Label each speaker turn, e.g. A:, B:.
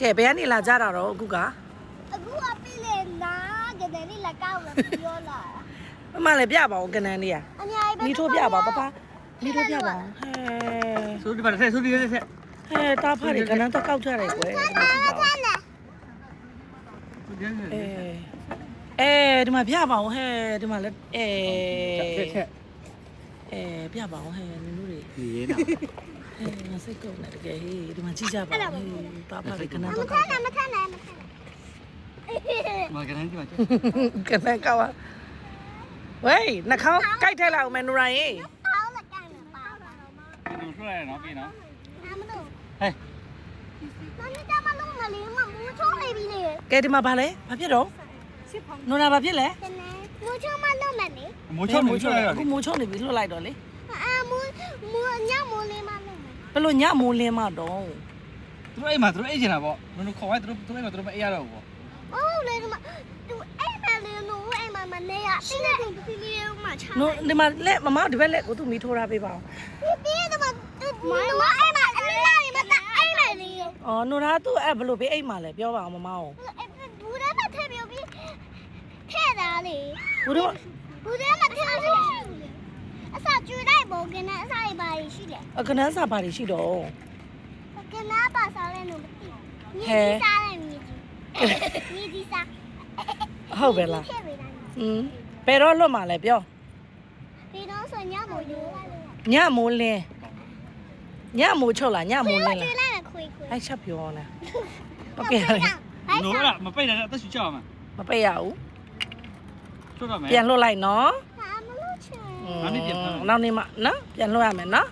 A: ကဲဘယ်ကနေလာကြတာတော့အခုက
B: အခုအပီးလေနာကနေလေးလက်ကောက်လာပြောလာ
A: မမလည်းပြပါဦးကနန်းလေးอ่ะ
B: အများကြီးပဲ
A: နီးထိုးပြပါပပနီးထိုးပြပါဟဲ
C: ဆိုဒီပါတဲ့ဆိုဒီတဲ့
A: ဟဲတားဖားတွေကနန်းတော့ကောက်ကြရတယ်ကွယ်ဒီမှာပြပါဦးဟဲဒီမှာလည်းပြပါဦးဟဲနင်တို့တွေ
C: ရေးနာ
A: စိတ်ကုန်တယ်တကယ်ဟေးဒီမှာကြည့်ကြပါဦးဟေးတားဖားတွေကနန်းတော့
B: မထမ်းနဲ့
C: မကနန်းဒီမှာ
A: ကနန်းကောက်ဝေးနှာခေါင်းကြိုက်ထဲလာအောင်မယ်နူရိုင်းဟေး
B: ပေါင်းလက်ကန်နဲ့ပါပါတော့မ
C: ဒီလိုထွက်ရနော်ပြီနော်
B: မလို့
C: ဟဲ့
B: မင်းကြမလို့မလေးမမူချုံးနေပြီလေ
A: ကဲဒီမှာဘာလဲဘာဖြစ်တော့နူနာဘာဖြစ်လဲ
B: တနေ့မူချုံးမလို့မနေ
C: မိုးချုံမိုးချုံရ
A: အခုမိုးချုံနေပြီလွတ်လိုက်တော့လေ
B: မူညမိုးလေးမလို့
A: ဘယ်လိုညမိုးလင်းမတော့
C: သူတို့အိမ်မှာသူတို့အိမ်ချင်တာပေါ့ဘယ်လိုခေါ်ရဲသူတို့အိမ်မှာသူတို့မအိပ်ရတော့ဘူးပေါ့
B: 哦，来了嘛，都爱买了，弄爱买嘛那呀，现在别嘛差。
A: နို့ဒီမှာလက်မမဒီဘက်လက်ကိုသူမီးထိုးထားပေးပါဦး
B: 别的嘛，都爱买，那里嘛的爱买的。
A: အော်နို့သားသူအဲ့ဘယ်လိုပေးအိတ်မှာလဲပြောပါအောင်မမအောင်
B: 哎，不然嘛特别别，太大了。
A: ဘုရား
B: 不然嘛特别。အစားကျွေးလိုက်ပေါ့ကနအစားရပါရှိတယ်
A: အကနန်းစာပါရှိတော့
B: ကနပါစားလဲလို့မသိဘူးမြေကြီးစားတယ်မြေကြီးစား
A: ဟုတ်ပဲလား
B: ဖြစ်ပြီလား
A: ဘယ်တော့လွတ်မှာလဲပြော
B: ဒီတော့ဆိုညမို့ရိုးလိုက်လို့
A: ညမိုးလင်းညမိုးချုပ်လားညမိုးလင်း
B: ကျွေး
A: လား
B: လိုက်ခွေခွေ
A: အဲ့ချက်ပြောနေဟုတ်ကဲ့
C: နိုးလားမပိတ်တယ်အသက်ရှူကြအောင်
A: မပေးရဘူး
C: ထွက်တော့မယ်
A: ပြန်လွတ်လိုက်နော်
B: ဟာမလို့ချင်
A: နောက်နေ့မှနော်ပြန်လွတ်ရမယ်နော်